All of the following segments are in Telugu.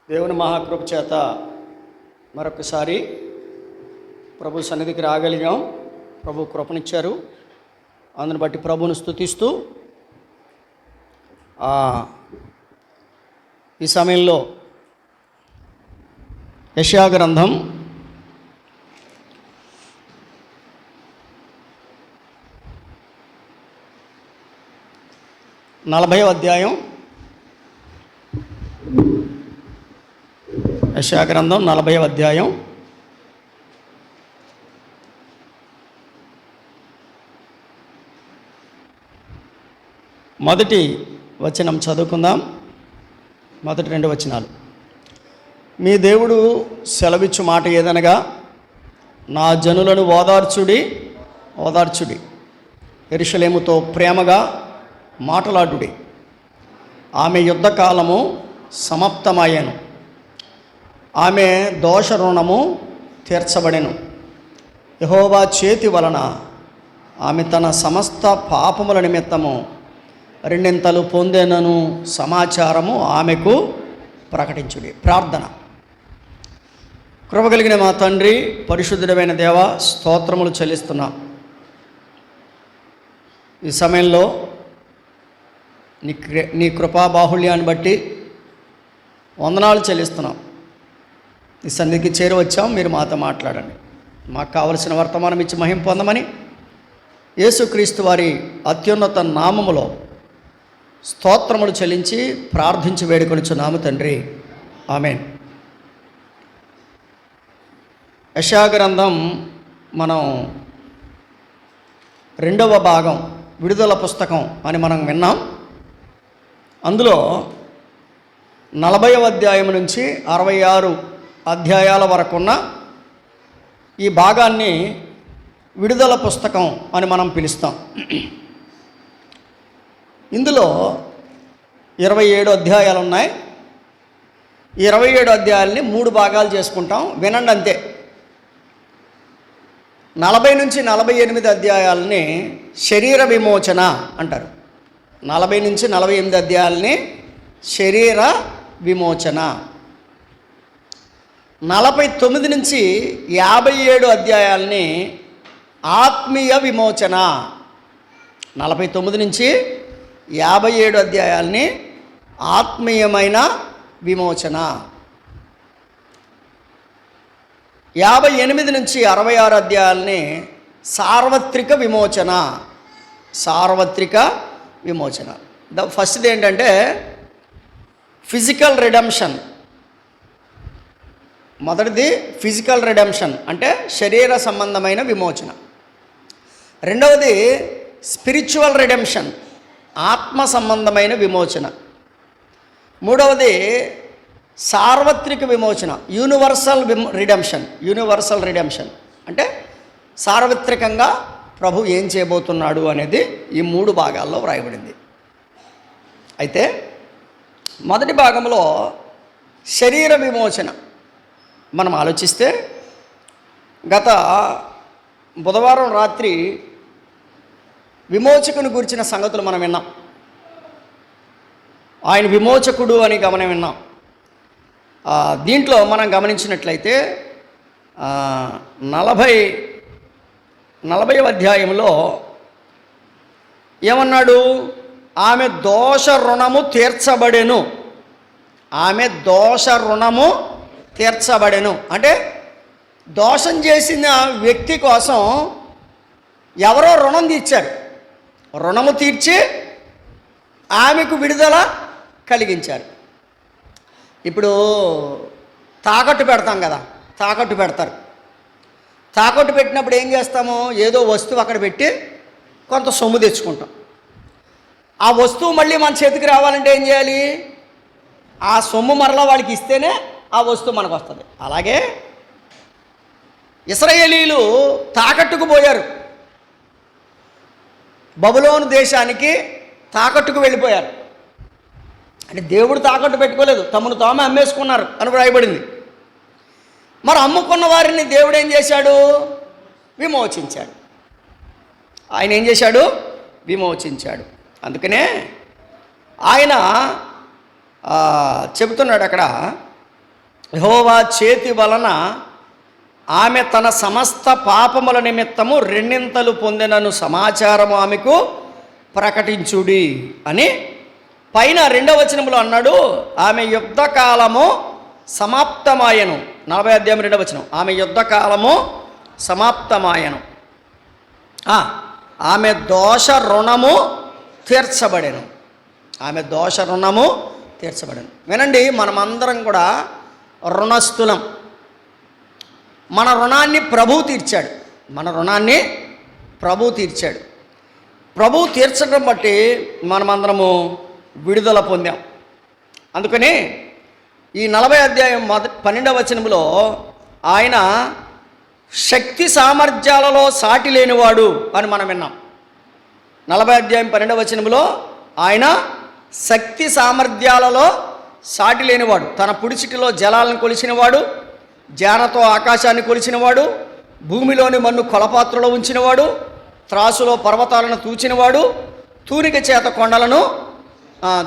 దేవుని మహాకృప చేత మరొకసారి ప్రభు సన్నిధికి రాగలిగాం. ప్రభు కృపనిచ్చారు. అందుని బట్టి ప్రభువును స్తుతిస్తూ ఈ సమయంలో యెషయా గ్రంథం 40వ అధ్యాయం. యెషయా గ్రంథం 40వ అధ్యాయం. మొదటి వచనం చదువుకుందాం. మొదటి 2 వచనాలు. మీ దేవుడు సెలవిచ్చు మాట ఏదనగా, నా జనులను ఓదార్చుడి, యెరూషలేముతో ప్రేమగా మాటలాడుడి. ఆమె యుద్ధకాలము సమాప్తమయ్యను, ఆమె దోష రుణము తీర్చబడెను. యెహోవా చేతి వలన ఆమె తన సమస్త పాపముల నిమిత్తము 2 పొందెనను సమాచారము ఆమెకు ప్రకటించుడి. ప్రార్థన. కృపగలిగిన మా తండ్రి, పరిశుద్ధుడమైన దేవ, స్తోత్రములు చెల్లిస్తున్నాం. ఈ సమయంలో నీ కృపా బాహుళ్యాన్ని బట్టి వందనాలు చెల్లిస్తున్నాం. ఈ సన్నిధికి చేరువచ్చాం. మీరు మాతో మాట్లాడండి. మాకు కావలసిన వర్తమానం ఇచ్చి మహిమ పొందమని యేసుక్రీస్తు వారి అత్యున్నత నామములో స్తోత్రములు చెల్లించి ప్రార్థించి వేడుకొనిచున్నాము తండ్రి, ఆమేన్. యెషయా గ్రంథం మనం 2వ భాగం, విడుదల పుస్తకం అని మనం విన్నాం. అందులో 40వ అధ్యాయం నుంచి 66 అధ్యాయాల వరకున్న ఈ భాగాన్ని విడుదల పుస్తకం అని మనం పిలుస్తాం. ఇందులో 27 అధ్యాయాలు ఉన్నాయి. ఈ 27 అధ్యాయాలని 3 భాగాలు చేసుకుంటాం. వినండి అంతే. 40 నుంచి 48 అధ్యాయాలని శరీర విమోచన అంటారు. 40 నుంచి 48 అధ్యాయాలని శరీర విమోచన. 49 నుంచి 57 అధ్యాయాలని ఆత్మీయ విమోచన. 49 నుంచి 57 అధ్యాయాలని ఆత్మీయమైన విమోచన. 58 నుంచి 66 అధ్యాయాలని సార్వత్రిక విమోచన. సార్వత్రిక విమోచన. ఫస్ట్ది ఏంటంటే ఫిజికల్ రిడెంప్షన్. మొదటిది ఫిజికల్ రిడెంప్షన్ అంటే శరీర సంబంధమైన విమోచన. రెండవది స్పిరిచువల్ రిడెంప్షన్, ఆత్మ సంబంధమైన విమోచన. మూడవది సార్వత్రిక విమోచన, యూనివర్సల్ రిడెంప్షన్. యూనివర్సల్ రిడెంప్షన్ అంటే సార్వత్రికంగా ప్రభు ఏం చేయబోతున్నాడు అనేది ఈ 3 భాగాల్లో వ్రాయబడింది. అయితే మొదటి భాగంలో శరీర విమోచన మనం ఆలోచిస్తే, గత బుధవారం రాత్రి విమోచకుని గురించిన సంగతులు మనం విన్నాం. ఆయన విమోచకుడు అని విన్నాం. దీంట్లో మనం గమనించినట్లయితే 40వ అధ్యాయంలో ఏమన్నాడు? ఆమె దోష రుణము తీర్చబడెను. ఆమె దోష రుణము తీర్చబడెను అంటే దోషం చేసిన వ్యక్తి కోసం ఎవరో రుణం తీర్చారు. రుణము తీర్చి ఆమెకు విడుదల కలిగించారు. ఇప్పుడు తాకట్టు పెడతాం కదా, తాకట్టు పెడతారు. తాకట్టు పెట్టినప్పుడు ఏం చేస్తాము? ఏదో వస్తువు అక్కడ పెట్టి కొంత సొమ్ము తెచ్చుకుంటాం. ఆ వస్తువు మళ్ళీ మన చేతికి రావాలంటే ఏం చేయాలి? ఆ సొమ్ము మరలా వాళ్ళకి ఇస్తేనే ఆ వస్తువు మనకు వస్తుంది. అలాగే ఇశ్రాయేలీయులు తాకట్టుకు పోయారు. బబులోను దేశానికి తాకట్టుకు వెళ్ళిపోయారు. అంటే దేవుడు తాకట్టు పెట్టుకోలేదు, తమను తామే అమ్మేసుకున్నారు అని వ్రాయబడింది. మరి అమ్ముకున్న వారిని దేవుడు ఏం చేశాడు? విమోచించాడు. ఆయన ఏం చేశాడు? విమోచించాడు. అందుకనే ఆయన చెబుతున్నాడు అక్కడ యెహోవా చేతి వలన ఆమె తన సమస్త పాపముల నిమిత్తము రెండింతలు పొందినను సమాచారము ఆమెకు ప్రకటించుడి అని పైన 2వ వచనములో అన్నాడు. ఆమె యుద్ధకాలము సమాప్తమాయను. 40వ అధ్యాయం 2వ వచనం. ఆమె యుద్ధకాలము సమాప్తమాయను. ఆమె దోష రుణము తీర్చబడెను. ఆమె దోష రుణము తీర్చబడెను. వినండి, మనమందరం కూడా రుణస్థులం. మన రుణాన్ని ప్రభువు తీర్చాడు. మన రుణాన్ని ప్రభువు తీర్చాడు. ప్రభువు తీర్చడం బట్టి మనమందరము విడుదల పొందాం. అందుకని ఈ 40వ అధ్యాయం 12వ వచనంలో ఆయన శక్తి సామర్థ్యాలలో సాటి లేనివాడు అని మనం విన్నాం. 40వ అధ్యాయం 12వ వచనంలో ఆయన శక్తి సామర్థ్యాలలో సాటి లేనివాడు. తన పుడిచిటిలో జలాలను కొలిచినవాడు, జానతో ఆకాశాన్ని కొలిచినవాడు, భూమిలోని మన్ను కొలపాత్రలో ఉంచినవాడు, త్రాసులో పర్వతాలను తూచినవాడు, తూనిక చేత కొండలను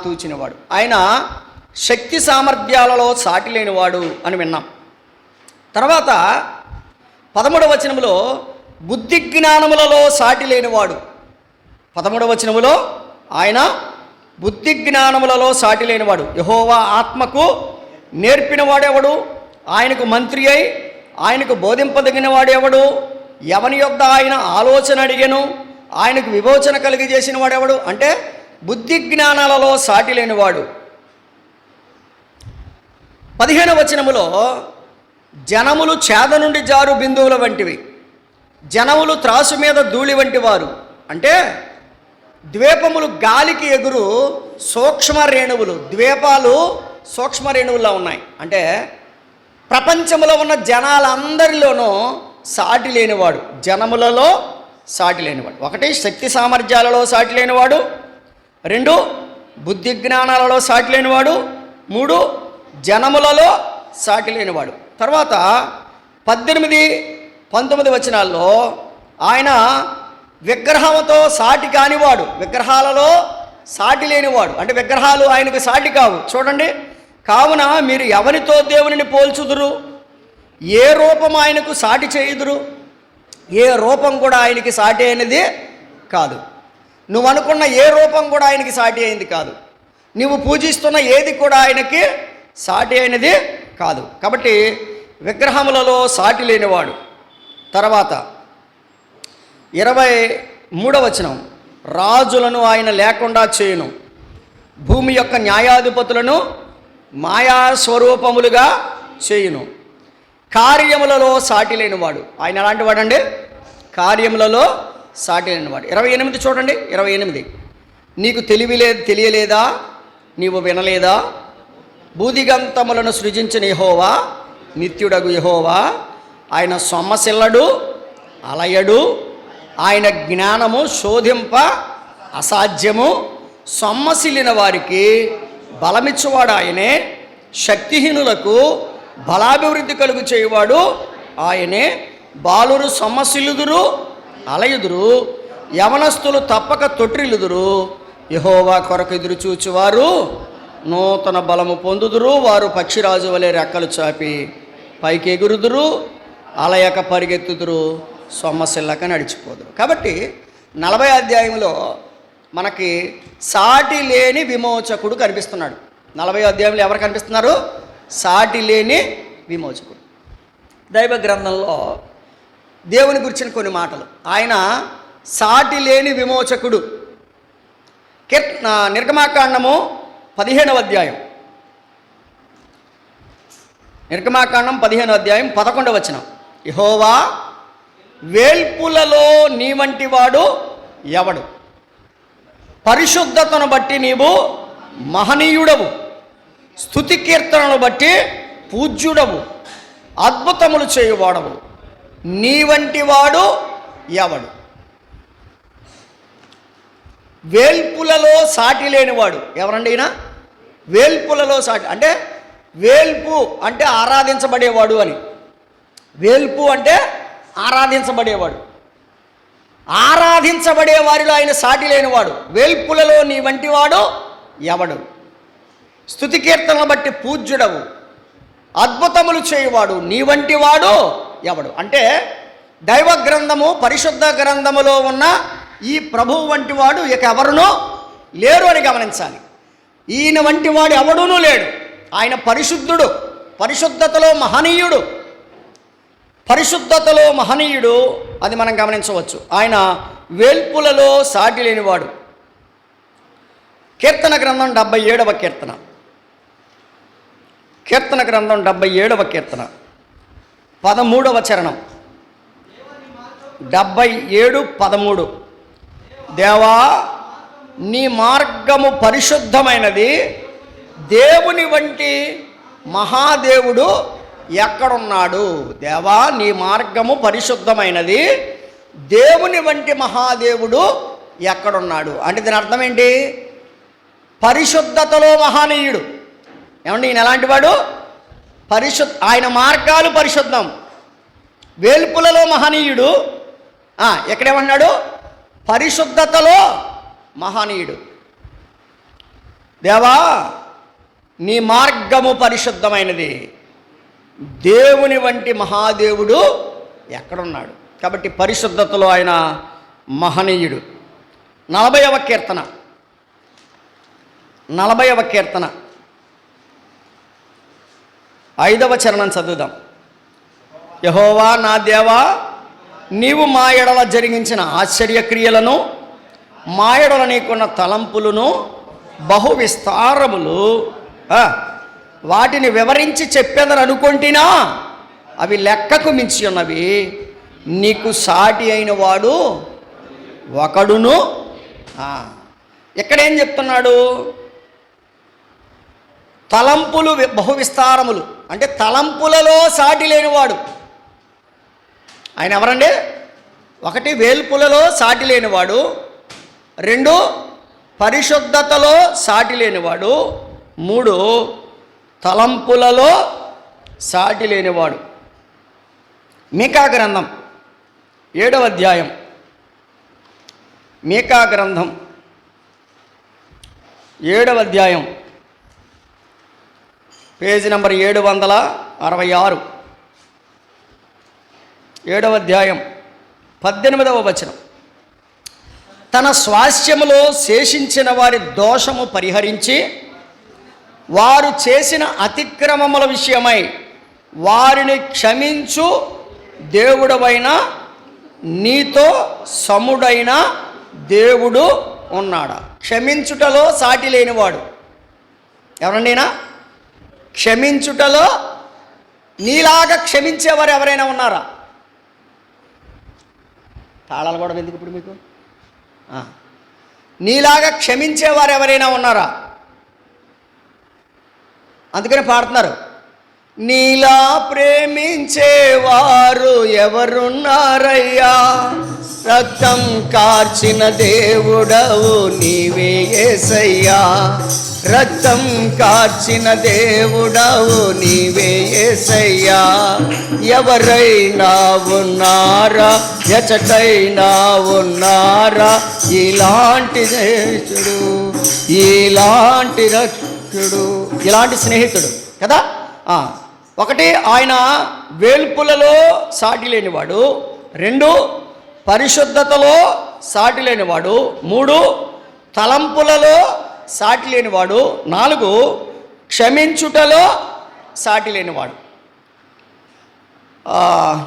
తూచినవాడు. ఆయన శక్తి సామర్థ్యాలలో సాటి లేనివాడు అని విన్నాం. తర్వాత 13వ వచనములో బుద్ధి జ్ఞానములలో సాటి లేనివాడు. 13వ వచనములో ఆయన బుద్ధి జ్ఞానములలో సాటి లేనివాడు. యెహోవా ఆత్మకు నేర్పినవాడెవడు? ఆయనకు మంత్రి అయి ఆయనకు బోధింపదగిన వాడెవడు? ఎవని యొద్ద ఆయన ఆలోచన అడిగెను? ఆయనకు విమోచన కలిగజేసిన వాడెవడు? అంటే బుద్ధి జ్ఞానాలలో సాటి లేనివాడు. 15వ వచనములో జనములు చేద నుండి జారు బిందువుల వంటివి, జనములు త్రాసు మీద ధూళి వంటి వారు. అంటే ద్వీపములు గాలికి ఎగురు సూక్ష్మ రేణువులు. ద్వీపాలు సూక్ష్మ రేణువుల్లో ఉన్నాయి. అంటే ప్రపంచంలో ఉన్న జనాలందరిలోనూ సాటి లేనివాడు, జనములలో సాటి లేనివాడు. 1 శక్తి సామర్థ్యాలలో సాటి లేనివాడు, 2 బుద్ధి జ్ఞానాలలో సాటి లేనివాడు, 3 జనములలో సాటి లేనివాడు. తర్వాత 18, 19 వచనాల్లో ఆయన విగ్రహంతో సాటి కానివాడు, విగ్రహాలలో సాటి లేనివాడు. అంటే విగ్రహాలు ఆయనకు సాటి కావు. చూడండి, కావున మీరు ఎవరితో దేవునిని పోల్చుదురు? ఏ రూపం ఆయనకు సాటి చేయుదురు? ఏ రూపం కూడా ఆయనకి సాటి అయినది కాదు. నువ్వు అనుకున్న ఏ రూపం కూడా ఆయనకి సాటి అయింది కాదు. నువ్వు పూజిస్తున్న ఏది కూడా ఆయనకి సాటి అయినది కాదు. కాబట్టి విగ్రహములలో సాటి లేనివాడు. తర్వాత 23వ వచనం, రాజులను ఆయన లేకుండా చేయును, భూమి యొక్క న్యాయాధిపతులను మాయాస్వరూపములుగా చేయును, కార్యములలో సాటి లేనివాడు. ఆయన ఎలాంటి వాడండి? కార్యములలో సాటి లేనివాడు. 28 చూడండి, 28 నీకు తెలియలేదా? నీవు వినలేదా? భూదిగంతములను సృజించిన యెహోవా, నిత్యుడగు యెహోవా, ఆయన సొమ్మసిల్లడు, అలయడు, ఆయన జ్ఞానము శోధింప అసాధ్యము, సొమ్మసిల్లిన వారికి బలమిచ్చువాడు ఆయనే, శక్తిహీనులకు బలాభివృద్ధి కలుగు చేయువాడు ఆయనే. బాలురు సొమ్మసిల్లుదురు, అలయుదురు, యవనస్తులు తప్పక తొట్టిల్లుదురు. యెహోవా కొరకు ఎదురు చూచువారు నూతన బలము పొందుదురు. వారు పక్షిరాజు వలె రెక్కలు చాపి పైకి ఎగురుదురు, అలయక పరిగెత్తుదురు, సొమ్మసిల్లక నడిచిపోదురు. కాబట్టి 40వ అధ్యాయంలో మనకి సాటి లేని విమోచకుడు కనిపిస్తున్నాడు. 40వ అధ్యాయంలో ఎవరు కనిపిస్తున్నారు? సాటి లేని విమోచకుడు. దైవ గ్రంథంలో దేవుని గురించిన కొన్ని మాటలు. ఆయన సాటి లేని విమోచకుడు. నిర్గమాకాండము 15వ అధ్యాయం, నిర్గమాకాండం 15వ అధ్యాయం 11వ వచనం, యెహోవా వేల్పులలో నీ వంటి వాడు ఎవడు? పరిశుద్ధతను బట్టి నీవు మహనీయుడవు, స్తుతి కీర్తనను బట్టి పూజ్యుడవు, అద్భుతములు చేయువాడవు, నీ వంటి వాడు ఎవడు? వేల్పులలో సాటి లేనివాడు ఎవరండి? ఈయన వేల్పులలో సాటి. అంటే వేల్పు అంటే ఆరాధించబడేవాడు అని. వేల్పు అంటే ఆరాధించబడేవాడు. ఆరాధించబడే వారిలో ఆయన సాటి లేనివాడు. వేల్పులలో నీ వంటి వాడు ఎవడు? స్తుతి కీర్తనను బట్టి పూజ్యుడవు, అద్భుతములు చేయువాడు నీ వంటి వాడు ఎవడు? అంటే దైవ గ్రంథము, పరిశుద్ధ గ్రంథములో ఉన్న ఈ ప్రభువు వంటి వాడు ఇక ఎవరునూ లేరు అని గమనించాలి. ఈయన వంటి వాడు ఎవడూనూ లేడు. ఆయన పరిశుద్ధుడు, పరిశుద్ధతలో మహనీయుడు, పరిశుద్ధతలో మహనీయుడు. అది మనం గమనించవచ్చు. ఆయన వేల్పులలో సాటి లేనివాడు. కీర్తన గ్రంథం 77వ కీర్తన, కీర్తన గ్రంథం 77వ కీర్తన 13వ చరణం. 77:13. దేవా నీ మార్గము పరిశుద్ధమైనది, దేవుని వంటి మహాదేవుడు ఎక్కడున్నాడు? దేవా నీ మార్గము పరిశుద్ధమైనది, దేవుని వంటి మహాదేవుడు ఎక్కడున్నాడు? అంటే దీని అర్థం ఏంటి? పరిశుద్ధతలో మహనీయుడు. ఏమండి, ఈయన ఎలాంటి వాడు? ఆయన మార్గాలు పరిశుద్ధం, వేల్పులలో మహనీయుడు. ఎక్కడేమన్నాడు? పరిశుద్ధతలో మహనీయుడు. దేవా నీ మార్గము పరిశుద్ధమైనది, దేవుని వంటి మహాదేవుడు ఎక్కడున్నాడు? కాబట్టి పరిశుద్ధతలో ఆయన మహనీయుడు. 40వ కీర్తన, 40వ కీర్తన 5వ చరణం చదువుదాం. యెహోవా నా దేవా, నీవు మా ఎడల జరిగించిన ఆశ్చర్యక్రియలను, మా ఎడల నీకున్న తలంపులను బహు విస్తారములు, వాటిని వివరించి చెప్పేదని అనుకుంటున్నా అవి లెక్కకు మించి ఉన్నవి. నీకు సాటి అయిన వాడు ఒకడును. ఇక్కడేం చెప్తున్నాడు? తలంపులు బహు విస్తారములు అంటే తలంపులలో సాటి లేనివాడు. ఆయన ఎవరండి? 1 వేల్పులలో సాటి లేనివాడు, 2 పరిశుద్ధతలో సాటి లేనివాడు, 3 తలంపులలో సాటి లేనివాడు. మీకా గ్రంథం 7వ అధ్యాయం, మీకా గ్రంథం 7వ అధ్యాయం పేజీ నంబర్ 766, 7వ అధ్యాయం 18వ వచనం. తన స్వాస్థ్యములో శేషించిన వారి దోషము పరిహరించి, వారు చేసిన అతిక్రమముల విషయమై వారిని క్షమించు దేవుడవైన నీతో సముడైన దేవుడు ఉన్నాడా? క్షమించుటలో సాటి లేనివాడు ఎవరండినా? క్షమించుటలో నీలాగా క్షమించేవారు ఎవరైనా ఉన్నారా? తాళాలు కూడా ఎందుకు ఇప్పుడు మీకు? నీలాగా క్షమించేవారు ఎవరైనా ఉన్నారా? అందుకని పాడుతున్నారు, నీలా ప్రేమించేవారు ఎవరున్నారయ్యా? రక్తం కార్చిన దేవుడవు నీవే యేసయ్యా, రక్తం కార్చిన దేవుడవు నీవే యేసయ్యా. ఎవరైనా ఉన్నారా, ఎచటైనా ఉన్నారా ఇలాంటి స్నేహితుడు, ఇలాంటి రక్షకుడు, ఇలాంటి స్నేహితుడు కదా? 1 ఆయన వేల్పులలో సాటి లేనివాడు, 2 పరిశుద్ధతలో సాటి లేనివాడు, 3 తలంపులలో సాటి లేనివాడు, 4 క్షమించుటలో సాటి లేనివాడు.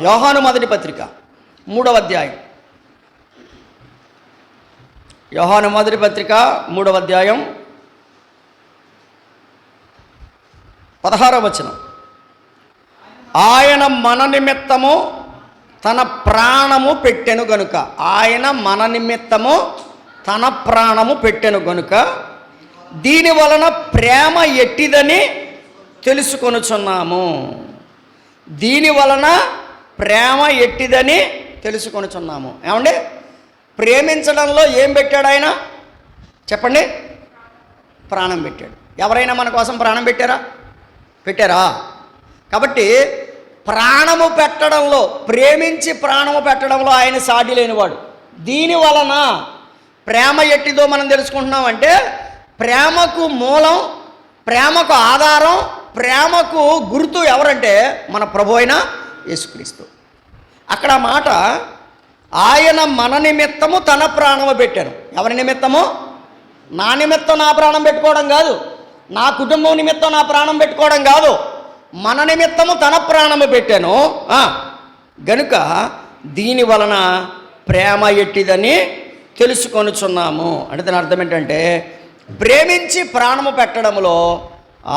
యోహాను మొదటి పత్రిక 3వ అధ్యాయం, యోహాను మొదటి పత్రిక 3వ అధ్యాయం 16వ వచనం. ఆయన మన నిమిత్తము తన ప్రాణము పెట్టెను గనుక, ఆయన మన నిమిత్తము తన ప్రాణము పెట్టెను గనుక దీని వలన ప్రేమ ఎట్టిదని తెలుసుకొనుచున్నాము. దీని వలన ప్రేమ ఎట్టిదని తెలుసుకొనుచున్నాము. ఏమండి, ప్రేమించడంలో ఏం పెట్టాడు ఆయన? చెప్పండి. ప్రాణం పెట్టాడు. ఎవరైనా మన కోసం ప్రాణం పెట్టారా? కాబట్టి ప్రాణము పెట్టడంలో, ప్రేమించి ప్రాణము పెట్టడంలో ఆయన సాటి లేనివాడు. దీని వలన ప్రేమ ఎట్టిదో మనం తెలుసుకుంటున్నామంటే, ప్రేమకు మూలం, ప్రేమకు ఆధారం ప్రేమకు గుర్తు ఎవరంటే మన ప్రభు అయిన యేసుక్రీస్తు. అక్కడ మాట ఆయన మన నిమిత్తము తన ప్రాణము పెట్టాను. ఎవరి నిమిత్తము? నా నిమిత్తం నా ప్రాణం పెట్టుకోవడం కాదు, నా కుటుంబం నిమిత్తం నా ప్రాణం పెట్టుకోవడం కాదు, మన నిమిత్తము తన ప్రాణము పెట్టాను గనుక దీని వలన ప్రేమ ఎట్టిదని తెలుసుకొనుచున్నాము. అంటే దాని అర్థం ఏంటంటే ప్రేమించి ప్రాణము పెట్టడంలో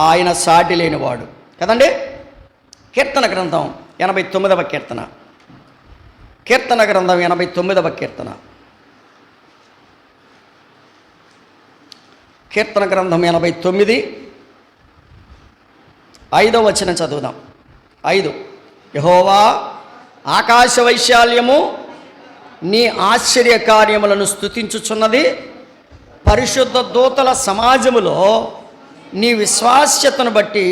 ఆయన సాటి లేనివాడు కదండి. కీర్తన గ్రంథం 89వ కీర్తన, కీర్తన గ్రంథం 89వ కీర్తన, కీర్తన గ్రంథం 89 5వ వచనం చదువుదాం. 5 యెహోవా ఆకాశ వైశాల్యము నీ ఆశ్చర్య కార్యములను స్తుతించుచున్నది, పరిశుద్ధ దూతల సమాజములో నీ విశ్వాస్యతను బట్టి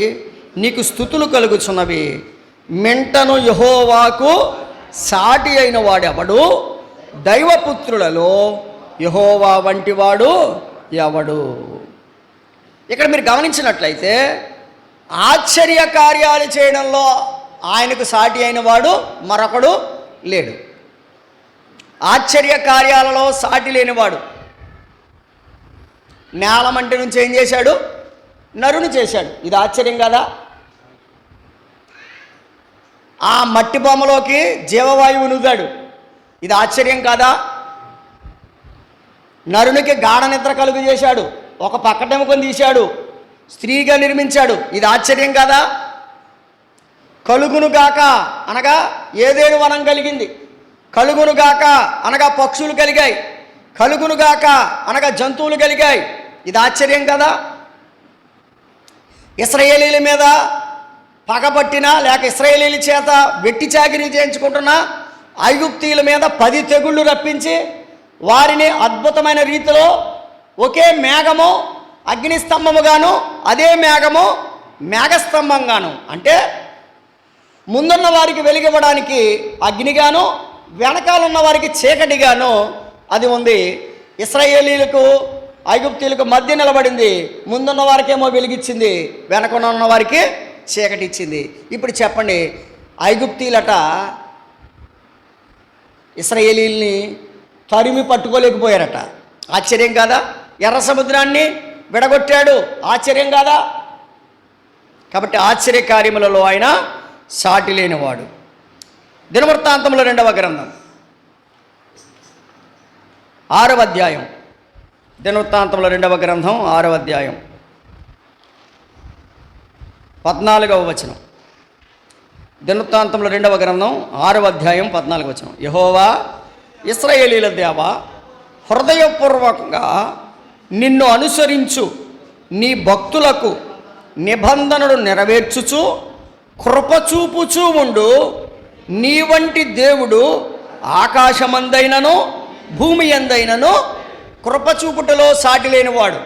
నీకు స్తుతులు కలుగుచున్నవి. మెంటను యెహోవాకు సాటి అయిన వాడెవడు? దైవపుత్రులలో యెహోవా వంటి వాడు ఎవడు? ఇక్కడ మీరు గమనించినట్లయితే ఆశ్చర్య కార్యాలు చేయడంలో ఆయనకు సాటి అయిన వాడు మరొకడు లేడు. ఆశ్చర్య కార్యాలలో సాటి లేనివాడు. నేలమంటి నుంచి ఏం చేశాడు? నరుని చేశాడు. ఇది ఆశ్చర్యం కదా? ఆ మట్టి బొమ్మలోకి జీవవాయువు నువ్వాడు. ఇది ఆశ్చర్యం కాదా? నరునికి గాఢ నిద్ర కలుగు చేశాడు, ఒక పక్కటెముకను తీశాడు, స్త్రీగా నిర్మించాడు. ఇది ఆశ్చర్యం కాదా? కలుగునుగాక అనగా ఏదేను వనం కలిగింది, కలుగునుగాక అనగా పక్షులు కలిగాయి, కలుగునుగాక అనగా జంతువులు కలిగాయి. ఇది ఆశ్చర్యం కదా? ఇశ్రాయేలీల మీద పగబట్టినా లేక ఇశ్రాయేలీల చేత వెట్టి చాకిరీ చేయించుకుంటున్న ఐగుప్తీయుల మీద 10 తెగుళ్ళు రప్పించి వారిని అద్భుతమైన రీతిలో ఒకే మేఘము అగ్నిస్తంభముగాను అదే మేఘము మేఘస్తంభంగాను, అంటే ముందున్న వారికి వెలిగివ్వడానికి అగ్నిగాను వెనకాలన్న వారికి చీకటిగాను అది ఉంది. ఇశ్రాయేలీలకు ఐగుప్తీయులకు మధ్య నిలబడింది. ముందున్న వారికేమో వెలిగించింది, వెనకన ఉన్న వారికి చీకటి ఇచ్చింది. ఇప్పుడు చెప్పండి, ఐగుప్తీయులట ఇశ్రాయేలీల్ని తరిమి పట్టుకోలేకపోయారట. ఆశ్చర్యం కాదా? ఎర్ర సముద్రాన్ని విడగొట్టాడు. ఆశ్చర్యం కాదా? కాబట్టి ఆశ్చర్య కార్యములలో ఆయన సాటి లేనివాడు. దినవృత్తాంతముల 2వ గ్రంథం 6వ అధ్యాయం, దినవృత్తాంతముల 2వ గ్రంథం 6వ అధ్యాయం 14వ వచనం. దినవృత్తాంతముల 2వ గ్రంథం 6వ అధ్యాయం 14వ వచనం. యెహోవా ఇశ్రాయేలీల దేవా, హృదయపూర్వకంగా నిన్ను అనుసరించు నీ భక్తులకు నిబంధనను నెరవేర్చుచు కృపచూపుచూ ఉండు. నీ వంటి దేవుడు ఆకాశమందైనను భూమి యందైనను కృపచూపుటలో సాటి లేనివాడు.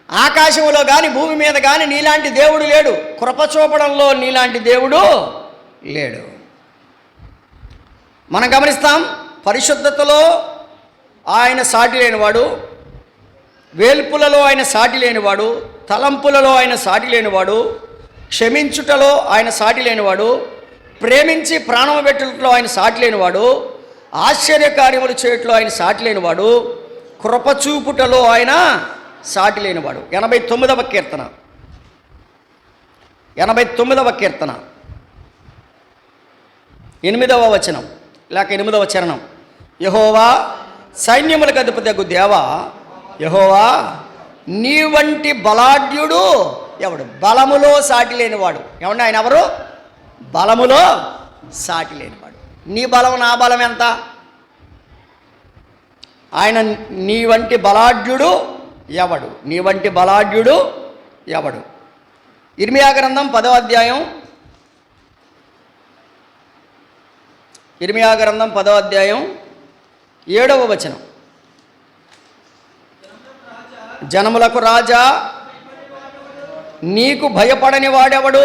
ఆకాశంలో కానీ భూమి మీద కానీ నీలాంటి దేవుడు లేడు. కృపచూపడంలో నీలాంటి దేవుడు లేడు. మనం గమనిస్తాం, పరిశుద్ధతలో ఆయన సాటి లేనివాడు, వేల్పులలో ఆయన సాటి లేనివాడు, తలంపులలో ఆయన సాటి లేనివాడు, క్షమించుటలో ఆయన సాటి లేనివాడు, ప్రేమించి ప్రాణం పెట్టుటలో ఆయన సాటి లేనివాడు, ఆశ్చర్యకార్యములు చేయట్లో ఆయన సాటి లేనివాడు, కృపచూపుటలో ఆయన సాటి లేనివాడు. 89వ కీర్తన, 89వ కీర్తన 8వ వచనం లేక 8వ చరణం. యెహోవా సైన్యములకు అధిపతియగు దేవా, యెహోవా నీ వంటి బలాఢ్యుడు ఎవడు? బలములో సాటి లేనివాడు. ఏమంటే ఆయన ఎవరు? బలములో సాటి లేనివాడు. నీ బలం నా బలం ఎంత? ఆయన నీ వంటి బలాఢ్యుడు ఎవడు? నీ వంటి బలాఢ్యుడు ఎవడు? ఇర్మియా గ్రంథం 10వ అధ్యాయం, ఇర్మియా గ్రంథం 10వ అధ్యాయం 7వ వచనం. జనములకు రాజా, నీకు భయపడని వాడెవడు?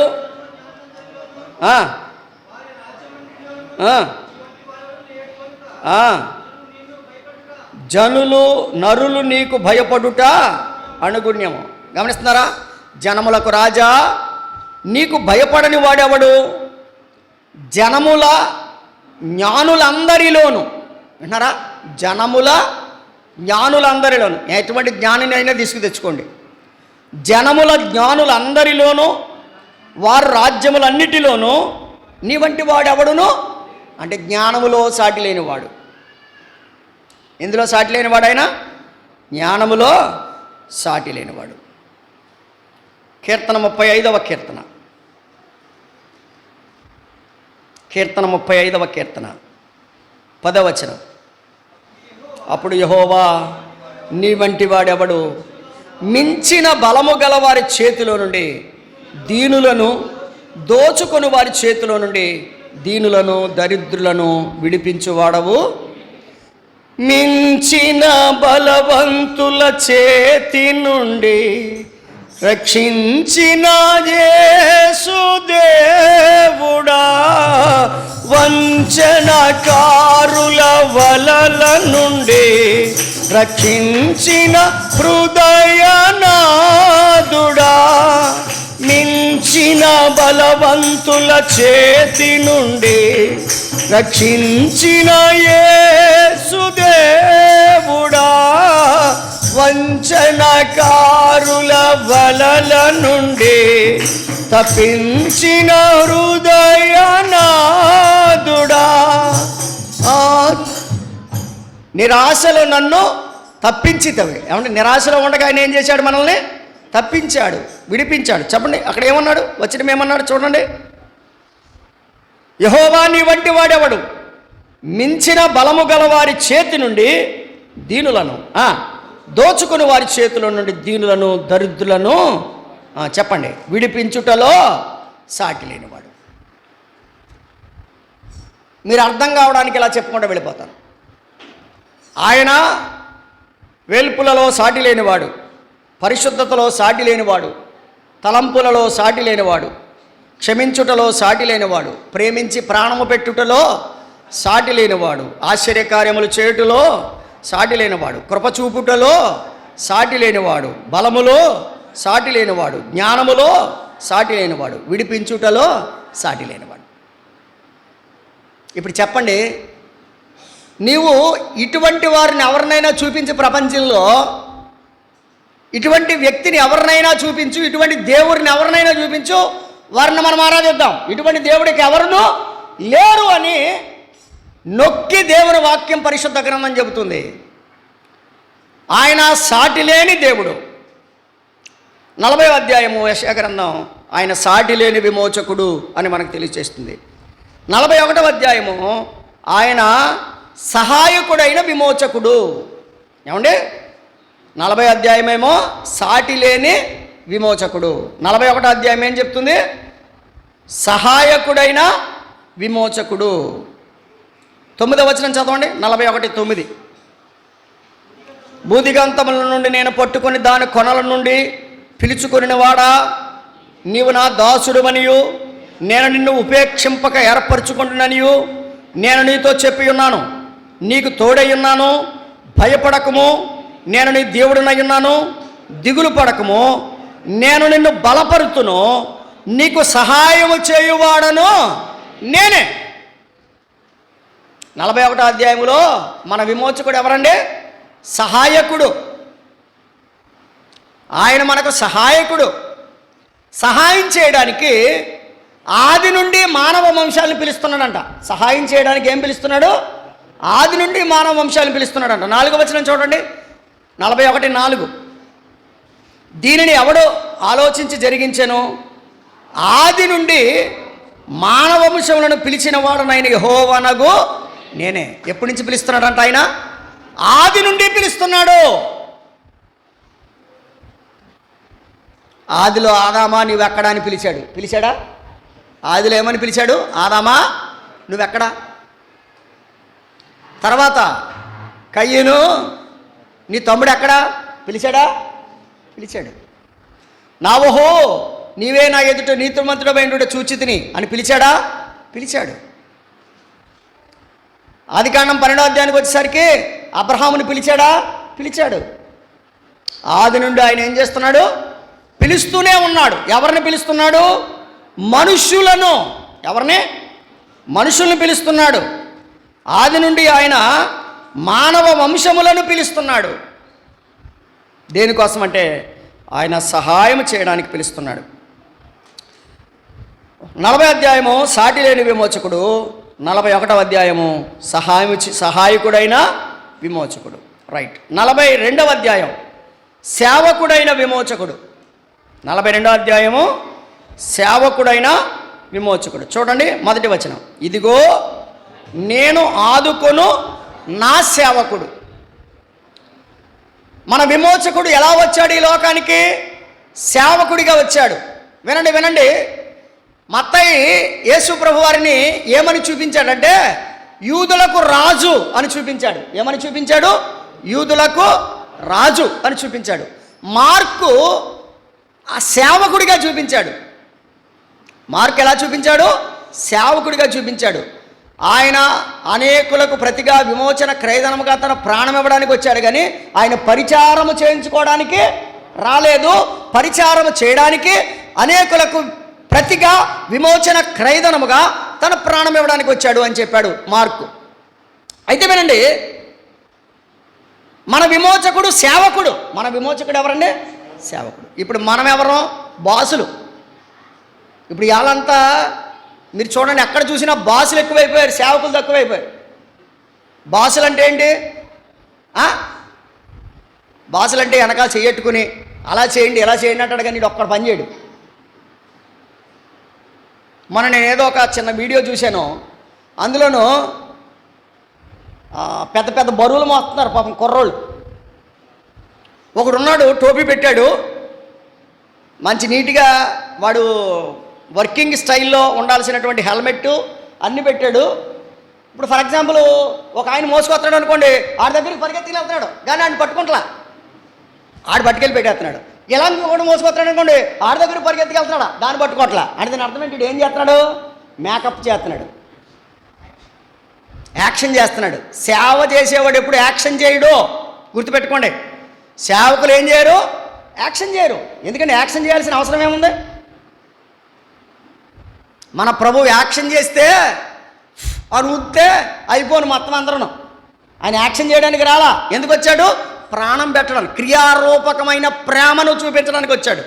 జనులు నరులు నీకు భయపడుట అనుగుణ్యము. గమనిస్తున్నారా? జనములకు రాజా, నీకు భయపడని వాడెవడు? జనముల జ్ఞానులందరిలోను, విన్నారా, జనముల జ్ఞానులందరిలోను, ఎటువంటి జ్ఞానిని అయినా తెచ్చుకోండి, జనముల జ్ఞానులందరిలోనూ వారు రాజ్యములన్నిటిలోనూ నీ వంటి వాడెవడును? అంటే జ్ఞానములో సాటి లేనివాడు. ఎందులో సాటి లేనివాడు? ఆయన జ్ఞానములో సాటి లేనివాడు. కీర్తన 35వ కీర్తన, కీర్తన 35వ కీర్తన 10వ వచనం. అప్పుడు యెహోవా, నీ వంటి వాడెవడు? మించిన బలము గల వారి చేతిలో నుండి దీనులను, దోచుకొని వారి చేతిలో నుండి దీనులను, దరిద్రులను విడిపించువాడవు. మించిన బలవంతుల చేతి నుండి రక్షించిన యేసు దేవుడా, వంచనకారుల వలల నుండి రక్షించిన హృదయనాథుడా, మించిన బలవంతుల చేతి నుండి రక్షించిన యేసు దేవుడా, వంచనకారుల వలల నుండి తప్పించిన హృదయనాథుడా. నిరాశలో నన్ను తప్పించితవి. ఏమంటే నిరాశలో ఉండగా ఆయన ఏం చేశాడు? మనల్ని తప్పించాడు, విడిపించాడు. చెప్పండి, అక్కడ ఏమన్నాడు? వచ్చిన ఏమన్నాడు చూడండి. యెహోవా, నీ వంటి వాడెవడు? మించిన బలము గల వారి చేతి నుండి దీనులను, దోచుకుని వారి చేతిలో నుండి దీనులను, దరిద్రులను చెప్పండి విడిపించుటలో సాటి లేనివాడు. మీరు అర్థం కావడానికి ఇలా చెప్పుకుంటూ వెళ్ళిపోతాను. ఆయన వేల్పులలో సాటి లేనివాడు, పరిశుద్ధతలో సాటి లేనివాడు, తలంపులలో సాటి లేనివాడు, క్షమించుటలో సాటి లేనివాడు, ప్రేమించి ప్రాణము పెట్టుటలో సాటి లేనివాడు, ఆశ్చర్యకార్యములు చేయుటలో సాటి లేనివాడు, కృపచూపుటలో సాటి లేనివాడు, బలములో సాటి లేనివాడు, జ్ఞానములో సాటి లేనివాడు, విడిపించుటలో సాటి లేనివాడు. ఇప్పుడు చెప్పండి, నీవు ఇటువంటి వారిని ఎవరినైనా చూపించి, ప్రపంచంలో ఇటువంటి వ్యక్తిని ఎవరినైనా చూపించు, ఇటువంటి దేవుడిని ఎవరినైనా చూపించు, వారిని మనం ఆరాధిద్దాం. ఇటువంటి దేవుడికి ఎవరునూ లేరు అని నొక్కి దేవుని వాక్యం, పరిశుద్ధ గ్రంథం చెబుతుంది. ఆయన సాటి లేని దేవుడు. 40వ అధ్యాయము యెషయా గ్రంథం ఆయన సాటి లేని విమోచకుడు అని మనకు తెలియజేస్తుంది. 41వ అధ్యాయము ఆయన సహాయకుడైన విమోచకుడు. ఏమండి, 40వ అధ్యాయమేమో సాటి లేని విమోచకుడు, 41వ అధ్యాయం ఏం చెప్తుంది? సహాయకుడైన విమోచకుడు. 9వ వచనం చదవండి, 41:9. భూదిగంతముల నుండి నేను పట్టుకొని దాని కొనల నుండి పిలుచుకొని వాడా, నీవు నా దాసుడువనియు నేను నిన్ను ఉపేక్షింపక ఏర్పరచుకుంటున్నానియు నేను నీతో చెప్పి ఉన్నాను. నీకు తోడై ఉన్నాను, భయపడకము, నేను నీ దేవుడినై ఉన్నాను, దిగులు పడకము, నేను నిన్ను బలపరుతును, నీకు సహాయము చేయువాడను నేనే. 41వ అధ్యాయంలో మన విమోచకుడు ఎవరండి? సహాయకుడు. ఆయన మనకు సహాయకుడు. సహాయం చేయడానికి ఆది నుండి మానవ వంశాలను పిలుస్తున్నాడంట. సహాయం చేయడానికి ఏం పిలుస్తున్నాడు? ఆది నుండి మానవ వంశాలను పిలుస్తున్నాడంట. 4వ వచనం చూడండి, 41:4. దీనిని ఎవడు ఆలోచించి జరిగించెను? ఆది నుండి మానవ వంశములను పిలిచిన వాడనైన యెహోవానగు నేనే. ఎప్పటి నుంచి పిలుస్తున్నాడంట ఆయన? ఆది నుండి పిలుస్తున్నాడు. ఆదిలో ఆదామా నువ్వెక్కడా అని పిలిచాడు. పిలిచాడా? ఆదిలో ఏమని పిలిచాడు? ఆదామా నువ్వెక్కడా. తర్వాత కయ్యను నీ తమ్ముడు ఎక్కడా? పిలిచాడా? పిలిచాడు. నావోహో నీవే నా ఎదుట నీతిమంతుడమైనటువంటి చూచితిని అని పిలిచాడా? పిలిచాడు. ఆదికాండం 12వ అధ్యాయానికి వచ్చేసరికి అబ్రహాముని పిలిచాడా? పిలిచాడు. ఆది నుండి ఆయన ఏం చేస్తున్నాడు? పిలుస్తూనే ఉన్నాడు. ఎవరిని పిలుస్తున్నాడు? మనుష్యులను. ఎవరిని? మనుషులను పిలుస్తున్నాడు. ఆది నుండి ఆయన మానవ వంశములను పిలుస్తున్నాడు. దేనికోసం అంటే ఆయన సహాయం చేయడానికి పిలుస్తున్నాడు. 40 అధ్యాయము సాటి లేని విమోచకుడు, 41వ అధ్యాయము సహాయకుడైన విమోచకుడు. రైట్. 42వ అధ్యాయం సేవకుడైన విమోచకుడు. 42వ అధ్యాయము సేవకుడైన విమోచకుడు. చూడండి మొదటి వచనం. ఇదిగో నేను ఆదుకొను నా సేవకుడు. మన విమోచకుడు ఎలా వచ్చాడు ఈ లోకానికి? సేవకుడిగా వచ్చాడు. వినండి వినండి. మత్తయి యేసు ప్రభు వారిని ఏమని చూపించాడంటే యూదులకు రాజు అని చూపించాడు. ఏమని చూపించాడు? యూదులకు రాజు అని చూపించాడు. మార్కు ఆ సేవకుడిగా చూపించాడు. మార్కు ఎలా చూపించాడు? సేవకుడిగా చూపించాడు. ఆయన అనేకులకు ప్రతిగా విమోచన క్రయధనముగా తన ప్రాణం ఇవ్వడానికి వచ్చాడు, కానీ ఆయన పరిచారము చేయించుకోవడానికి రాలేదు. పరిచారము చేయడానికి, అనేకులకు ప్రతిగా విమోచన క్రయధనముగా తన ప్రాణం ఇవ్వడానికి వచ్చాడు అని చెప్పాడు మార్కు. అయితే వినండి, మన విమోచకుడు సేవకుడు. మన విమోచకుడు ఎవరండి? సేవకుడు. ఇప్పుడు మనం ఎవరు? బాసులు. ఇప్పుడు ఇవాళంతా మీరు చూడండి, ఎక్కడ చూసినా బాసులు ఎక్కువైపోయారు, సేవకులు తక్కువైపోయారు. బాసులు అంటే ఏంటి? బాసులు అంటే వెనకాల చెయ్యట్టుకుని అలా చేయండి ఇలా చేయండి అంటాడు, కానీ ఇది ఒక్కడ పని చేయడు. మొన్న నేను ఏదో ఒక చిన్న వీడియో చూశాను. అందులోనూ పెద్ద పెద్ద బరువులు మోస్తున్నారు పాపం కుర్రోళ్ళు. ఒకడున్నాడు, టోపీ పెట్టాడు, మంచి నీట్గా వాడు వర్కింగ్ స్టైల్లో ఉండాల్సినటువంటి హెల్మెట్ అన్నీ పెట్టాడు. ఇప్పుడు ఫర్ ఎగ్జాంపుల్ ఒక ఆయన మోసుకొస్తాడు అనుకోండి, ఆడి దగ్గరికి పరిగెత్తుకెళ్ళి వెళ్తున్నాడు, కానీ ఆయన పట్టుకుంటలా, ఆడు పట్టుకెళ్ళి పెట్టేస్తున్నాడు. ఇలా కూడా మోసుకొస్తాడు అనుకోండి, ఆడి దగ్గరికి పరిగెత్తుకెళ్తున్నాడా, దాన్ని పట్టుకోవట్లా. అంటే దాని అర్థం ఏంటి? ఏం చేస్తున్నాడు? మేకప్ చేస్తున్నాడు, యాక్షన్ చేస్తున్నాడు. సేవ చేసేవాడు ఎప్పుడు యాక్షన్ చేయడు, గుర్తుపెట్టుకోండి. సేవకులు ఏం చేయరు? యాక్షన్ చేయరు. ఎందుకంటే యాక్షన్ చేయాల్సిన అవసరం ఏముంది? మన ప్రభు యాక్షన్ చేస్తే అని ఊస్తే అయిపోను మొత్తం అందరూ. ఆయన యాక్షన్ చేయడానికి రాలా. ఎందుకు వచ్చాడు? ప్రాణం పెట్టడానికి, క్రియారూపకమైన ప్రేమను చూపించడానికి వచ్చాడు.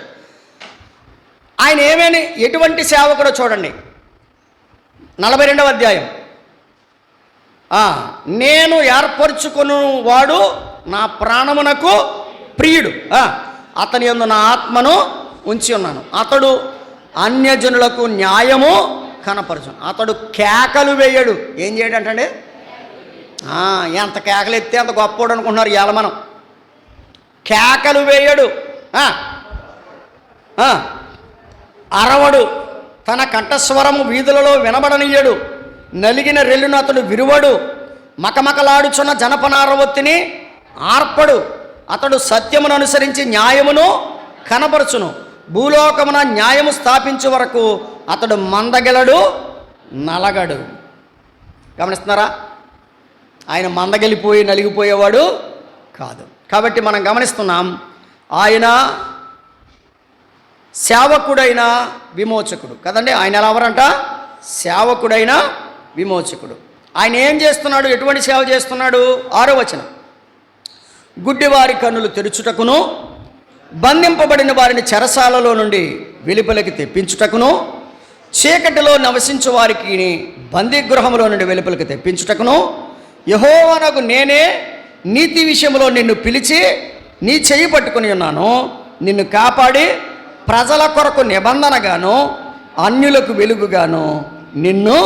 ఆయన ఏమేమి ఎటువంటి సేవకుడో చూడండి. 42వ అధ్యాయం. నేను ఏర్పరచుకుని వాడు నా ప్రాణమునకు ప్రియుడు, అతని యందు నా ఆత్మను ఉంచి ఉన్నాను. అతడు అన్యజనులకు న్యాయము కనపరచు. అతడు కేకలు వేయడు. ఏం చేయడు అంటండి? ఎంత కేకలు ఎత్తే అంత గొప్పోడు అనుకుంటున్నారు ఇవాళ మనం. కేకలు వేయడు, అరవడు, తన కంఠస్వరము వీధులలో వినబడనీయడు, నలిగిన రెల్లును అతడు విరువడు, మకమకలాడుచున్న జనపనారవొత్తిని ఆర్పడు. అతడు సత్యమును అనుసరించి న్యాయమును కనపరచును. భూలోకమున న్యాయము స్థాపించే వరకు అతడు మందగెలడు, నలగడు. గమనిస్తున్నారా? ఆయన మందగెలిపోయి నలిగిపోయేవాడు కాదు. కాబట్టి మనం గమనిస్తున్నాం, ఆయన సేవకుడైన విమోచకుడు కదండి. ఆయన ఎలా ఎవరంట? సేవకుడైన విమోచకుడు. ఆయన ఏం చేస్తున్నాడు? ఎటువంటి సేవ చేస్తున్నాడు? 6వ వచనం. గుడ్డివారి కన్నులు తెరుచుటకును, బంధింపబడిన వారిని చెరసాలలో నుండి వెలుపలికి తెప్పించుటకును, చీకటిలో నివసించు వారికి బందీగృహంలో నుండి వెలుపలికి తెప్పించుటకును, యెహోవానగు నేనే నీతి విషయంలో నిన్ను పిలిచి నీ చెయ్యి పట్టుకుని ఉన్నాను, నిన్ను కాపాడి ప్రజల కొరకు నిబంధనగాను అన్యులకు వెలుగుగాను నిన్ను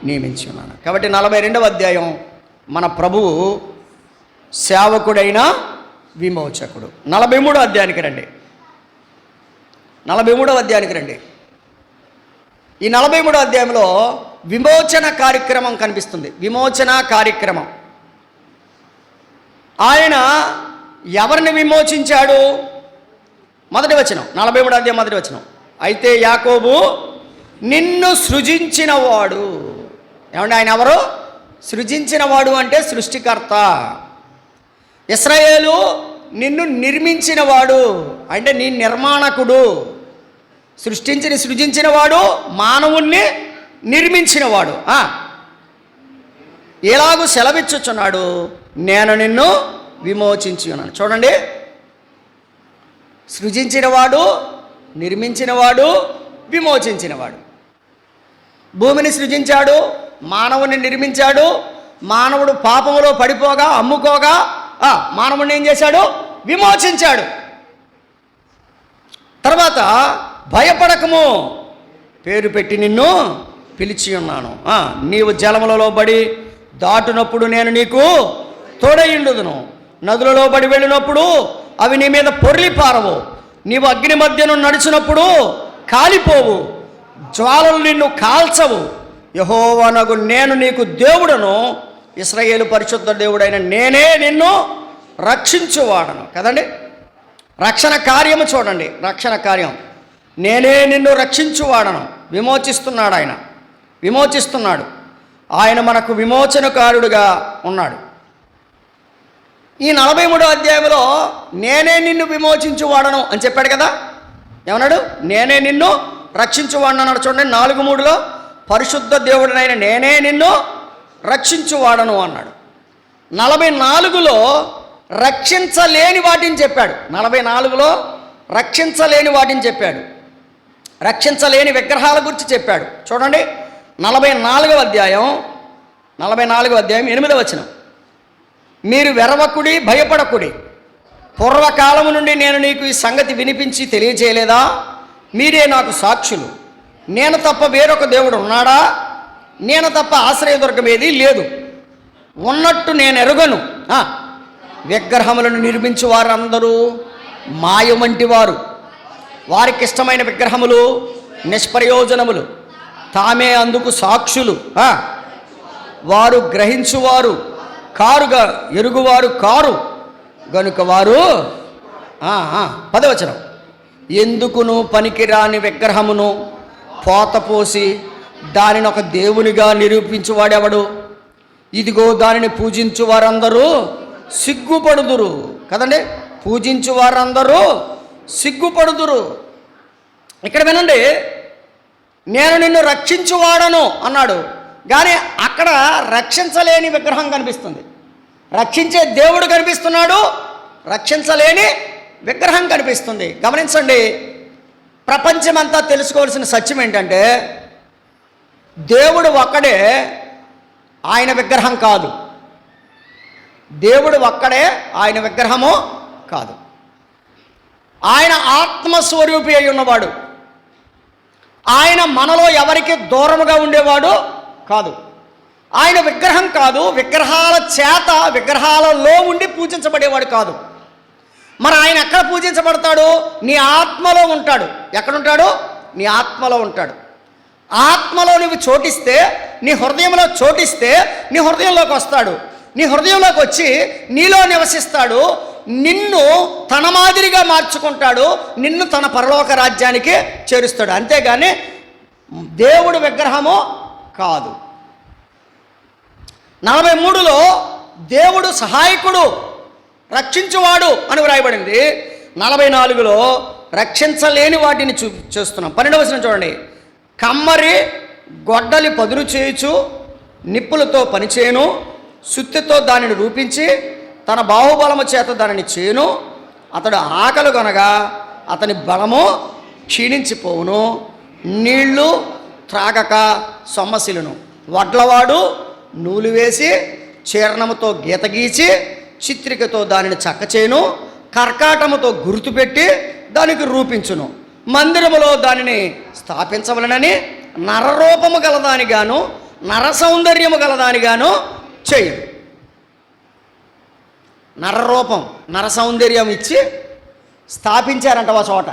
నియమించి ఉన్నాను. కాబట్టి 42వ అధ్యాయం మన ప్రభువు సేవకుడైన విమోచకుడు. 43వ అధ్యాయానికి రండి. 43వ అధ్యాయానికి రండి. ఈ 43వ అధ్యాయంలో విమోచన కార్యక్రమం కనిపిస్తుంది. విమోచన కార్యక్రమం. ఆయన ఎవరిని విమోచించాడు? మొదటి వచనం, 43వ అధ్యాయం మొదటి వచనం. అయితే యాకోబు నిన్ను సృజించినవాడు. ఏమంటే ఆయన ఎవరు? సృజించినవాడు అంటే సృష్టికర్త. ఇశ్రాయేలు నిన్ను నిర్మించినవాడు, అంటే నీ నిర్మాణకుడు. సృజించినవాడు, మానవుణ్ణి నిర్మించినవాడు. ఎలాగూ సెలవిచ్చుచున్నాడు, నేను నిన్ను విమోచించి ఉన్నాను. చూడండి, సృజించినవాడు, నిర్మించినవాడు, విమోచించినవాడు. భూమిని సృజించాడు, మానవుని నిర్మించాడు. మానవుడు పాపములో పడిపోగా అమ్ముకోగా మానవుడిని ఏం చేశాడు? విమోచించాడు. తర్వాత భయపడకము, పేరు పెట్టి నిన్ను పిలిచి ఉన్నాను. నీవు జలములలో బడి దాటునప్పుడు నేను నీకు తోడయుండుదును. నదులలో బడి వెళ్ళినప్పుడు అవి నీ మీద పొర్లి పారవు. నీవు అగ్ని మధ్యను నడిచినప్పుడు కాలిపోవు, జ్వాలలు నిన్ను కాల్చవు. యెహోవానగు నేను నీకు దేవుడను, ఇశ్రాయేలు పరిశుద్ధ దేవుడైన నేనే నిన్ను రక్షించువాడను. కదండి, రక్షణ కార్యము చూడండి, రక్షణ కార్యం. నేనే నిన్ను రక్షించువాడను. విమోచిస్తున్నాడు ఆయన, విమోచిస్తున్నాడు ఆయన, మనకు విమోచనకారుడుగా ఉన్నాడు. ఈ 43వ అధ్యాయంలో నేనే నిన్ను విమోచించువాడను అని చెప్పాడు కదా. ఏమన్నాడు? నేనే నిన్ను రక్షించువాడను అన్నాడు. చూడండి, 4:3లో పరిశుద్ధ దేవుడినైన నేనే నిన్ను రక్షించువాడను అన్నాడు. 44లో రక్షించలేని వాటిని చెప్పాడు. 44లో రక్షించలేని వాటిని చెప్పాడు, రక్షించలేని విగ్రహాల గురించి చెప్పాడు. చూడండి, 44వ అధ్యాయం 8వ వచనం. మీరు వెరవకుడి, భయపడకుడి. పూర్వకాలము నుండి నేను నీకు ఈ సంగతి వినిపించి తెలియజేయలేదా? మీరే నాకు సాక్షులు. నేను తప్ప వేరొక దేవుడు ఉన్నాడా? నేను తప్ప ఆశ్రయదుర్గం ఏదీ లేదు. ఉన్నట్టు నేను ఎరుగను. విగ్రహములను నిర్మించు వారందరూ మాయ వంటి వారు. వారికి ఇష్టమైన విగ్రహములు నిష్ప్రయోజనములు, తామే అందుకు సాక్షులు. వారు గ్రహించువారు కారుగా, ఎరుగువారు కారు గనుక వారు 10వ వచనం. ఎందుకును పనికిరాని విగ్రహమును పోతపోసి దానిని ఒక దేవునిగా నిరూపించువాడెవడు? ఇదిగో దానిని పూజించు వారందరూ సిగ్గుపడుదురు. కదండి, పూజించు వారందరూ సిగ్గుపడుదురు. ఇక్కడ వినండి, నేను నిన్ను రక్షించువాడను అన్నాడు, కానీ అక్కడ రక్షించలేని విగ్రహం కనిపిస్తుంది. రక్షించే దేవుడు కనిపిస్తున్నాడు, రక్షించలేని విగ్రహం కనిపిస్తుంది. గమనించండి, ప్రపంచమంతా తెలుసుకోవాల్సిన సత్యం ఏంటంటే దేవుడు ఒక్కడే, ఆయన విగ్రహం కాదు. దేవుడు ఒక్కడే, ఆయన విగ్రహము కాదు. ఆయన ఆత్మస్వరూపి అయి ఉన్నవాడు. ఆయన మనలో ఎవరికి దూరముగా ఉండేవాడు కాదు. ఆయన విగ్రహం కాదు, విగ్రహాల చేత, విగ్రహాలలో ఉండి పూజించబడేవాడు కాదు. మరి ఆయన ఎక్కడ పూజించబడతాడు? నీ ఆత్మలో ఉంటాడు. ఎక్కడుంటాడు? నీ ఆత్మలో ఉంటాడు. ఆత్మలో నువ్వు చోటిస్తే, నీ హృదయంలో చోటిస్తే నీ హృదయంలోకి వస్తాడు. నీ హృదయంలోకి వచ్చి నీలో నివసిస్తాడు. నిన్ను తన మాదిరిగా మార్చుకుంటాడు, నిన్ను తన పరలోక రాజ్యానికి చేరుస్తాడు. అంతేగాని దేవుడు విగ్రహము కాదు. 43లో దేవుడు సహాయకుడు, రక్షించువాడు అని వ్రాయబడింది. 44లో రక్షించలేని వాటిని చూస్తున్నాం. 12వ వచనం చూడండి. కమ్మరి గొడ్డలి పదును చేయుచు నిప్పులతో పనిచేయును, సుత్తితో దానిని రూపించి తన బాహుబలము చేత దానిని చేయును. అతడు ఆకలి కొనగా అతని బలము క్షీణించిపోవును, నీళ్లు త్రాగక సొమ్మసిలును. వడ్లవాడు నూలు వేసి చీర్ణముతో గీత గీచి చిత్రికతో దానిని చక్కచేయును, కర్కాటముతో గుర్తుపెట్టి దానికి రూపించును. మందిరములో దానిని స్థాపించవలనని నరరూపము గలదానిగాను నర సౌందర్యము గలదానిగాను చేయును. నరరూపం, నర సౌందర్యం ఇచ్చి స్థాపించారంట ఒక చోట.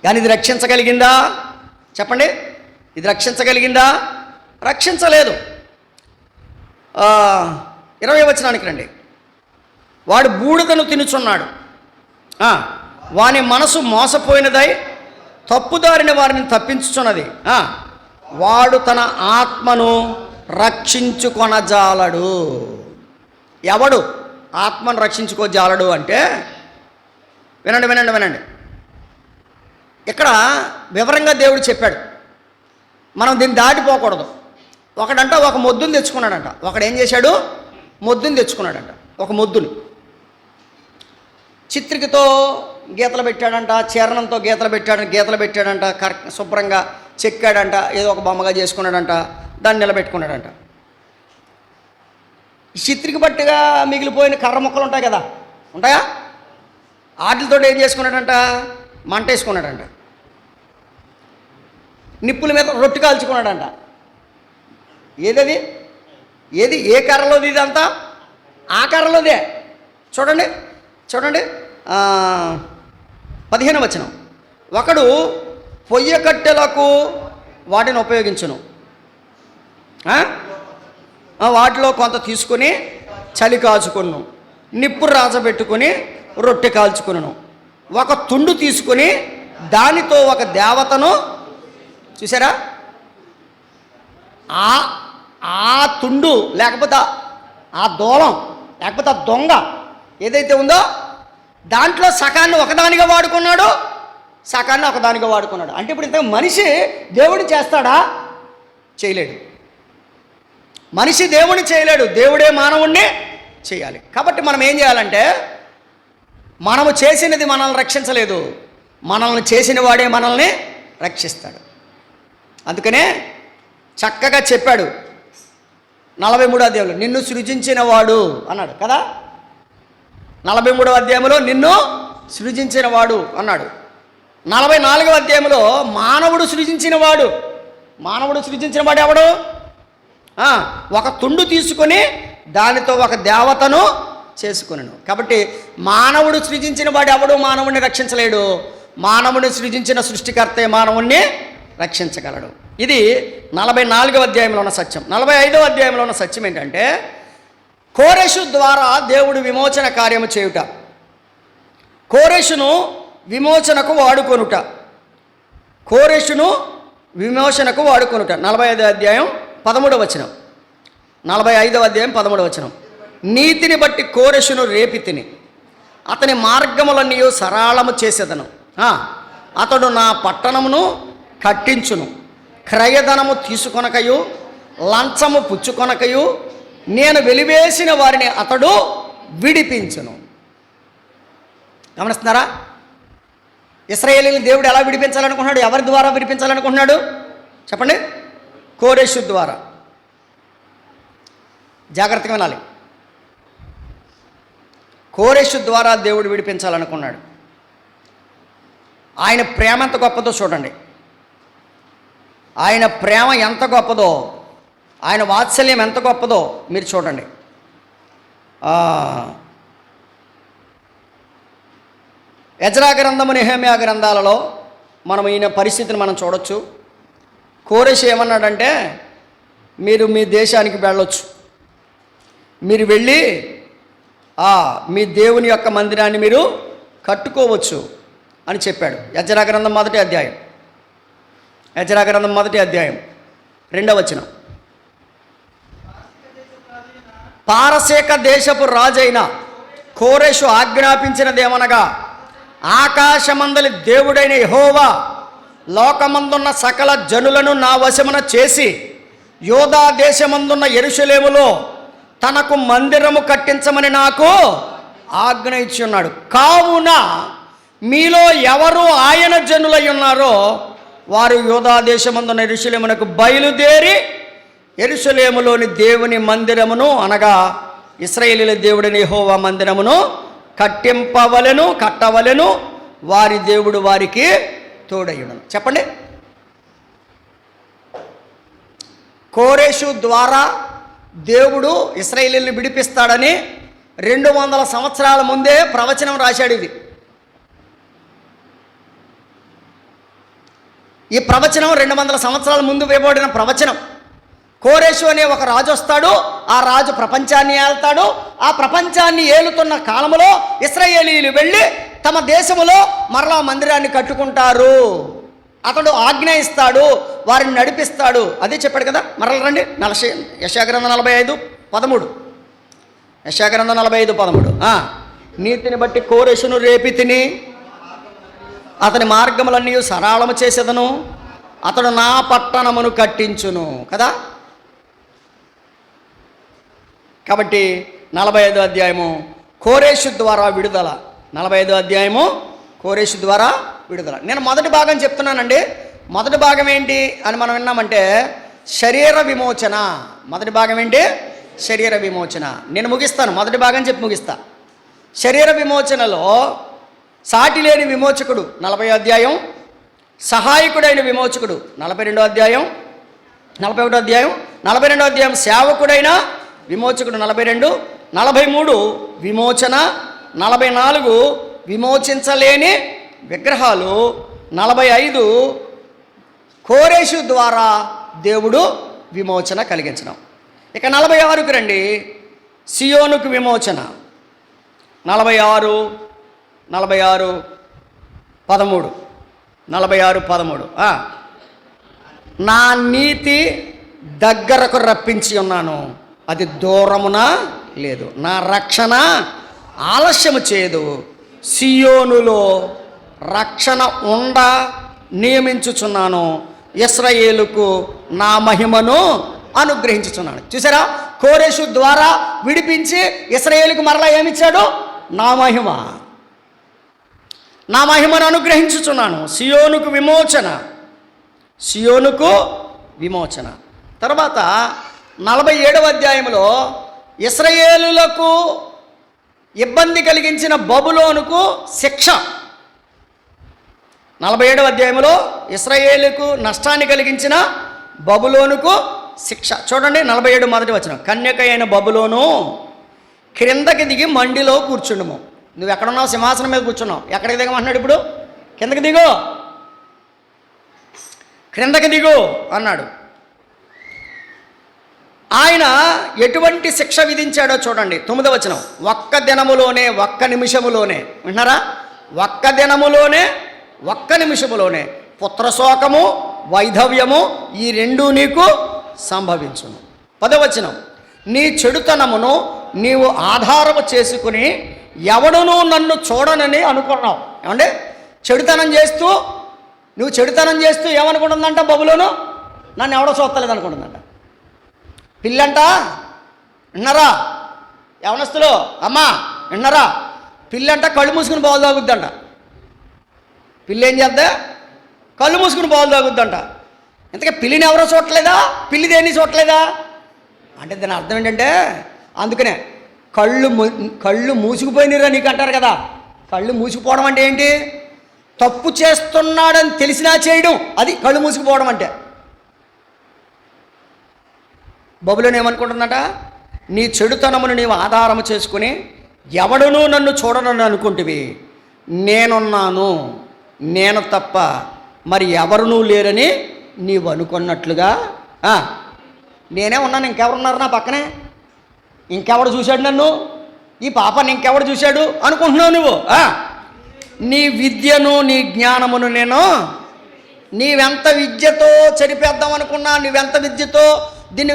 కానీ ఇది రక్షించగలిగిందా? చెప్పండి, ఇది రక్షించగలిగిందా? రక్షించలేదు. 20వ వచనానికి రండి. వాడు బూడిదను తినుచున్నాడు, వాని మనసు మోసపోయినదై తప్పుదారిన వారిని తప్పించుచున్నది. వాడు తన ఆత్మను రక్షించుకొనజాలడు. ఎవడు? ఆత్మను రక్షించుకోజాలడు అంటే, వినండి వినండి వినండి, ఇక్కడ వివరంగా దేవుడు చెప్పాడు. మనం దీన్ని దాటిపోకూడదు. ఒకడంట ఒక మొద్దుని తెచ్చుకున్నాడంట. ఒకడు ఏం చేశాడు? మొద్దుని తెచ్చుకున్నాడంట. ఒక మొద్దుని చిత్రికతో గీతలు పెట్టాడంట, చరణంతో గీతలు పెట్టాడంట, శుభ్రంగా చెక్కాడంట, ఏదో ఒక బొమ్మగా చేసుకున్నాడంట, దాన్ని నిలబెట్టుకున్నాడంట. చిత్రిక బట్టిగా మిగిలిపోయిన కర్ర ముక్కలు ఉంటాయి కదా, ఉంటాయా? వాటితో ఏం చేసుకున్నాడంట? మంట వేసుకున్నాడంట. నిప్పుల మీద రొట్టె కాల్చుకున్నాడంట. ఏదది? ఏది? ఏ కర్రలోది ఇదంతా? ఆ కర్రలోదే. చూడండి చూడండి, 15వ వచనం. ఒకడు పొయ్య కట్టెలకు వాటిని ఉపయోగించును, వాటిలో కొంత తీసుకుని చలి కాచుకును, నిప్పు రాజబెట్టుకుని రొట్టె కాల్చుకును. ఒక తుండు తీసుకుని దానితో ఒక దేవతను, చూసారా? ఆ తుండు లేకపోతే ఆ దూలం లేకపోతే ఆ దొంగ ఏదైతే ఉందో దాంట్లో సకాన్ని ఒకదానిగా వాడుకున్నాడు, సకాన్ని ఒకదానిగా వాడుకున్నాడు. అంటే ఇప్పుడు ఇంత మనిషి దేవుడిని చేస్తాడా? చేయలేడు. మనిషి దేవుడిని చేయలేడు, దేవుడే మానవుణ్ణి చేయాలి. కాబట్టి మనం ఏం చేయాలంటే, మనము చేసినది మనల్ని రక్షించలేదు, మనల్ని చేసిన వాడే మనల్ని రక్షిస్తాడు. అందుకనే చక్కగా చెప్పాడు 43వ అధ్యాయంలో, నిన్ను సృజించిన వాడు అన్నాడు కదా. 43వ అధ్యాయంలో నిన్ను సృజించిన వాడు అన్నాడు. 44వ అధ్యాయంలో మానవుడు సృజించిన వాడు. మానవుడు సృజించిన వాడు ఎవడు? ఒక తుండు తీసుకొని దానితో ఒక దేవతను చేసుకున్నాను. కాబట్టి మానవుడు సృజించిన వాడు ఎవడు మానవుడిని రక్షించలేడు. మానవుడిని సృజించిన సృష్టికర్తే మానవుణ్ణి రక్షించగలడు. ఇది 44వ అధ్యాయంలో ఉన్న సత్యం. 45వ అధ్యాయంలో ఉన్న సత్యం ఏంటంటే, కోరెషు ద్వారా దేవుడు విమోచన కార్యము చేయుట, కోరెషును విమోచనకు వాడుకొనుట, కోరెషును విమోచనకు వాడుకొనుట. 45వ అధ్యాయం 13వ వచనం. 45వ అధ్యాయం 13వ వచనం. నీతిని బట్టి కోరెషును రేపితిని, అతని మార్గములన్నీ సరళము చేసేదను, అతడు నా పట్టణమును కట్టించును, క్రయధనము తీసుకొనకయు లంచము పుచ్చుకొనకయు నేను వెలివేసిన వారిని అతడు విడిపించును. గమనిస్తున్నారా? ఇశ్రాయేలీయులు దేవుడు ఎలా విడిపించాలనుకుంటున్నాడు? ఎవరి ద్వారా విడిపించాలనుకుంటున్నాడు చెప్పండి? కోరెషు ద్వారా. జాగ్రత్తగా వినాలి. కోరెషు ద్వారా దేవుడు విడిపించాలనుకున్నాడు. ఆయన ప్రేమ ఎంత గొప్పదో చూడండి. ఆయన ప్రేమ ఎంత గొప్పదో, ఆయన వాత్సల్యం ఎంత గొప్పదో మీరు చూడండి. ఎజ్రా గ్రంథము, నెహెమ్యా గ్రంథాలలో మనం ఈయన పరిస్థితిని మనం చూడొచ్చు. కోరెషు ఏమన్నాడంటే, మీరు మీ దేశానికి వెళ్ళొచ్చు, మీరు వెళ్ళి మీ దేవుని యొక్క మందిరాన్ని మీరు కట్టుకోవచ్చు అని చెప్పాడు. ఎజ్రా గ్రంథం 1వ అధ్యాయం, ఎజ్రా గ్రంథం 1వ అధ్యాయం 2వ వచనం. పారసీక దేశపు రాజైన కోరెషు ఆజ్ఞాపించినదేమనగా, ఆకాశమందలి దేవుడైన యెహోవా లోకమందున్న సకల జనులను నా వశమున చేసి యోధా దేశమందున్న యెరూషలేములో తనకు మందిరము కట్టించమని నాకు ఆజ్ఞ ఇచ్చి ఉన్నాడు. కావున మీలో ఎవరు ఆయన జనులై ఉన్నారో వారు యోధా దేశమందున్న యెరూషలేమునకు బయలుదేరి యెరూషలేములోని దేవుని మందిరమును, అనగా ఇశ్రాయేలీయుల దేవుడైన యెహోవా మందిరమును కట్టవలెను, వారి దేవుడు వారికి తోడయ్యును. చెప్పండి. కోరెషు ద్వారా దేవుడు ఇశ్రాయేలీయులను విడిపిస్తాడని 200 సంవత్సరాల ముందే ప్రవచనం రాశాడు. ఈ ప్రవచనం 200 సంవత్సరాల ముందు వేయబడిన ప్రవచనం. కోరెషు అనే ఒక రాజు వస్తాడు, ఆ రాజు ప్రపంచాన్ని ఏలుతాడు. ఆ ప్రపంచాన్ని ఏలుతున్న కాలంలో ఇశ్రాయేలీయులు వెళ్ళి తమ దేశములో మరలా మందిరాన్ని కట్టుకుంటారు. అతడు ఆజ్ఞ ఇస్తాడు, వారిని నడిపిస్తాడు. అదే చెప్పాడు కదా. మరల రండి, యెషయా గ్రంథం 45:13. యెషయా 45:13. నీతిని బట్టి కోరెషును రేపి తిని అతని మార్గములన్నీ సరళము చేసేదను, అతడు నా పట్టణమును కట్టించును కదా. కాబట్టి 45వ అధ్యాయము కోరేషు ద్వారా విడుదల. 45వ అధ్యాయము కోరేషు ద్వారా విడుదల. నేను మొదటి భాగం చెప్తున్నానండి. మొదటి భాగం ఏంటి అని మనం విన్నామంటే శరీర విమోచన. మొదటి భాగం ఏంటి? శరీర విమోచన. నేను ముగిస్తాను, మొదటి భాగం చెప్పి ముగిస్తా. శరీర విమోచనలో సాటి లేని విమోచకుడు 40వ అధ్యాయం, సహాయకుడైన విమోచకుడు 42వ అధ్యాయం, 41వ అధ్యాయం, 42వ అధ్యాయం సేవకుడైన విమోచకుడు 42, 43 విమోచన, 44 విమోచించలేని విగ్రహాలు, 45 కోరేషు ద్వారా దేవుడు విమోచన కలిగించడం. ఇక 46కు రండి, సియోనుకు విమోచన. 46 13 నా నీతి దగ్గరకు రప్పించి ఉన్నాను, అది దూరమున లేదు. నా రక్షణ ఆలస్యము చేయదు. సియోనులో రక్షణ ఉండ నియమించుచున్నాను, ఇశ్రాయేలుకు నా మహిమను అనుగ్రహించుచున్నాను. చూసారా, కోరేషు ద్వారా విడిపించి ఇశ్రాయేలుకు మరలా ఏమిచ్చాడు? నా మహిమను అనుగ్రహించుచున్నాను. సియోనుకు విమోచన, సియోనుకు విమోచన. తర్వాత 47వ అధ్యాయంలో ఇశ్రాయేలులకు ఇబ్బంది కలిగించిన బబులోనుకు శిక్ష. 47వ అధ్యాయంలో ఇశ్రాయేలుకు నష్టాన్ని కలిగించిన బబులోనుకు శిక్ష. చూడండి 47 మొదటి వచనం. కన్యక అయిన బబులోను క్రిందకి దిగి మండిలో కూర్చుండుము. నువ్వు ఎక్కడున్నావు? సింహాసనం మీద కూర్చున్నావు. ఎక్కడికి దిగమంటున్నాడు ఇప్పుడు? కిందకి దిగు, క్రిందకి దిగు అన్నాడు. ఆయన ఎటువంటి శిక్ష విధించాడో చూడండి. 9వ వచనం. ఒక్క దినములోనే, ఒక్క నిమిషములోనే, వింటున్నారా? ఒక్క దినములోనే, ఒక్క నిమిషములోనే పుత్రశోకము, వైధవ్యము ఈ రెండూ నీకు సంభవించును. 10వ వచనం. నీ చెడుతనమును నీవు ఆధారము చేసుకుని ఎవడునూ నన్ను చూడనని అనుకున్నావు. ఏమంటే నువ్వు చెడుతనం చేస్తూ ఏమనుకుంటుందంట బబులోను? నన్ను ఎవడో చూస్తలేదు అనుకుంటుందంట. పిల్లంట విన్నారా యవనస్తులు? అమ్మా విన్నారా? పిల్లంట కళ్ళు మూసుకుని బాలు తాగుద్దంట. పిల్లి ఏం చేద్దా? కళ్ళు మూసుకుని బాలు తాగుద్దంట. ఇంతకీ పిల్లిని ఎవరో చూడలేదా? పిల్లి దేన్ని చూడలేదా అంటే దాని అర్థం ఏంటంటే, అందుకనే కళ్ళు మూసుకుపోయినరా నీకు అంటారు కదా. కళ్ళు మూసుకుపోవడం అంటే ఏంటి? తప్పు చేస్తున్నాడని తెలిసినా చేయడం, అది కళ్ళు మూసుకుపోవడం అంటే. బబులోను ఏమనుకుంటుందట? నీ చెడుతనమును నీవు ఆధారము చేసుకుని ఎవడునూ నన్ను చూడనని అనుకుంటువి, నేనున్నాను, నేను తప్ప మరి ఎవరునూ లేరని నీవు అనుకున్నట్లుగా నేనే ఉన్నాను, ఇంకెవరున్నారు నా పక్కనే? ఇంకెవడు చూశాడు నన్ను? ఈ పాపని ఇంకెవడు చూశాడు అనుకుంటున్నావు నువ్వు. నీ విద్యను నీ జ్ఞానమును నీవెంత విద్యతో చెరిపేద్దాం అనుకున్నా, నువ్వెంత విద్యతో దీన్ని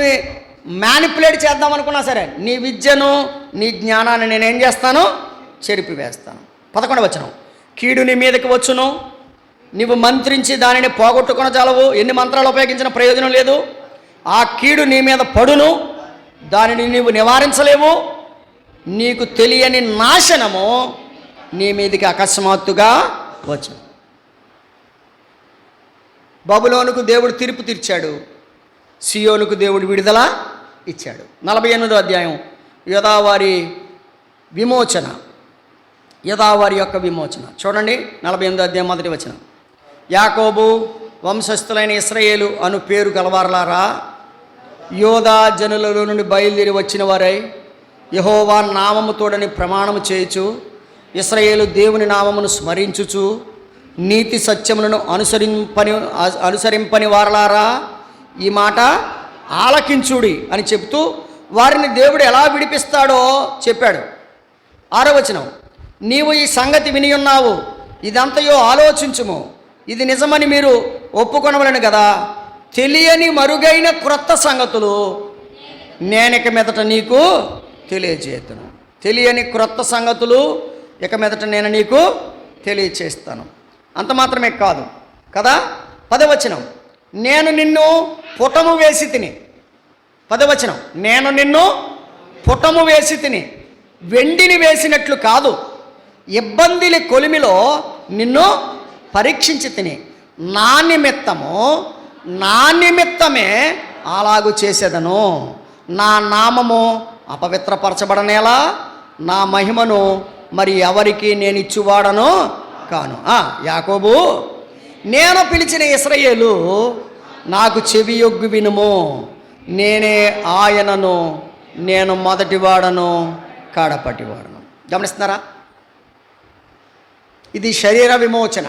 మ్యానిపులేట్ చేద్దాం అనుకున్నా సరే, నీ విద్యను నీ జ్ఞానాన్ని నేనేం చేస్తాను? చెరిపివేస్తాను. 11వ వచనం. కీడు నీ మీదకి వచ్చును, నీవు మంత్రించి దానిని పోగొట్టుకున్న చాలవు. ఎన్ని మంత్రాలు ఉపయోగించిన ప్రయోజనం లేదు. ఆ కీడు నీ మీద పడును, దానిని నీవు నివారించలేవు. నీకు తెలియని నాశనము నీ మీదకి అకస్మాత్తుగా వచ్చును. బబులోనుకు దేవుడు తీర్పు తీర్చాడు, సియోనుకు దేవుడు విడుదల ఇచ్చాడు. 48వ అధ్యాయం యోదావారి విమోచన, యోదావారి యొక్క విమోచన చూడండి. 48వ అధ్యాయం మొదటి వచనం. యాకోబు వంశస్థులైన ఇశ్రాయేలు అను పేరు గలవారలారా, యోదా జనులలో నుండి బయలుదేరి వచ్చిన వారై యెహోవా నామము తోడని ప్రమాణము చేయుచు, ఇశ్రాయేలు దేవుని నామమును స్మరించుచు, నీతి సత్యములను అనుసరింపని వారలారా, ఈ మాట ఆలకించుడి అని చెప్తూ వారిని దేవుడు ఎలా విడిపిస్తాడో చెప్పాడు. 6వ వచనం. నీవు ఈ సంగతి విని ఉన్నావు, ఇదంతయో ఆలోచించుము, ఇది నిజమని మీరు ఒప్పుకొనవలను కదా. తెలియని మరుగైన క్రొత్త సంగతులు నేనిక మీదట నీకు తెలియజేతును. తెలియని క్రొత్త సంగతులు ఇక మీదట నేను నీకు తెలియచేస్తాను. అంత మాత్రమే కాదు కదా. 10వ వచనం, నేను నిన్ను పుటము వేసి తిని. 10వ వచనం, నేను నిన్ను పుటము వేసి తిని, వెండిని వేసినట్లు కాదు, ఇబ్బందిలి కొలిమిలో నిన్ను పరీక్షించి తిని, నా నిమిత్తమే అలాగు చేసేదను. నా నామము అపవిత్రపరచబడనేలా, నా మహిమను మరి ఎవరికి నేను ఇచ్చువాడను కాను. యాకోబు, నేను పిలిచిన ఇశ్రాయేలు, నాకు చెవియొగ్గు వినుము. నేనే ఆయనను, నేను మొదటివాడను, కడపటివాడను. గమనిస్తున్నారా? ఇది శరీర విమోచన.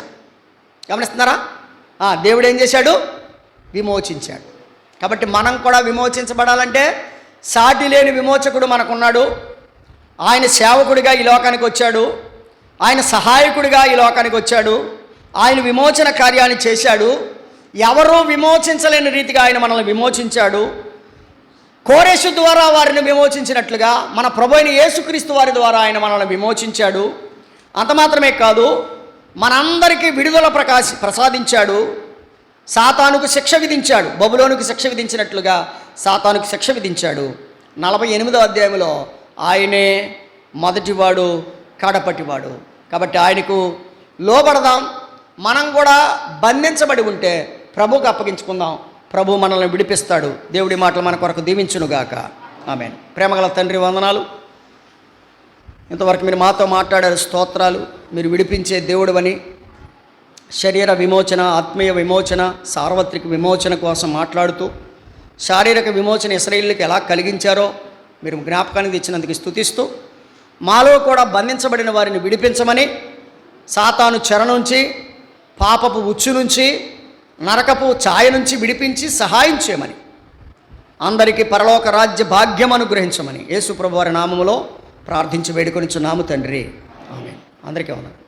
గమనిస్తున్నారా? దేవుడు ఏం చేశాడు? విమోచించాడు. కాబట్టి మనం కూడా విమోచించబడాలంటే సాటి లేని విమోచకుడు మనకున్నాడు. ఆయన సేవకుడిగా ఈ లోకానికి వచ్చాడు. ఆయన సహాయకుడిగా ఈ లోకానికి వచ్చాడు. ఆయన విమోచన కార్యాన్ని చేశాడు. ఎవరూ విమోచించలేని రీతిగా ఆయన మనల్ని విమోచించాడు. కోరేషు ద్వారా వారిని విమోచించినట్లుగా మన ప్రభు అయిన యేసుక్రీస్తు వారి ద్వారా ఆయన మనల్ని విమోచించాడు. అంత మాత్రమే కాదు, మనందరికీ విడుదల ప్రసాదించాడు. సాతానుకు శిక్ష విధించాడు. బబులోనుకు శిక్ష విధించినట్లుగా సాతానుకు శిక్ష విధించాడు. 48వ అధ్యాయంలో ఆయనే మొదటివాడు, కడపటివాడు. కాబట్టి ఆయనకు లోబడదాం. మనం కూడా బంధించబడి ఉంటే ప్రభువుకు అప్పగించుకుందాం. ప్రభు మనల్ని విడిపిస్తాడు. దేవుడి మాటలు మన కొరకు దీవించునుగాక. ఆమేన్. ప్రేమగల తండ్రి, వందనాలు. ఇంతవరకు మీరు మాతో మాట్లాడారు. స్తోత్రాలు. మీరు విడిపించే దేవుడవని, శరీర విమోచన, ఆత్మీయ విమోచన, సార్వత్రిక విమోచన కోసం మాట్లాడుతూ శారీరక విమోచన ఇశ్రాయేలుకి ఎలా కలిగించారో మీరు జ్ఞాపకానికి తెచ్చినందుకు స్తుతిస్తూ, మాలో కూడా బంధించబడిన వారిని విడిపించమని, సాతాను చెర నుంచి, పాపపు ఉచ్చు నుంచి, నరకపు ఛాయ నుంచి విడిపించి సహాయం చేయమని, అందరికీ పరలోక రాజ్య భాగ్యం అనుగ్రహించమని యేసు ప్రభువారి నామములో ప్రార్థించి వేడుకొనిచున్నాము తండ్రి. ఆమేన్. అందరికీ వందనాలు.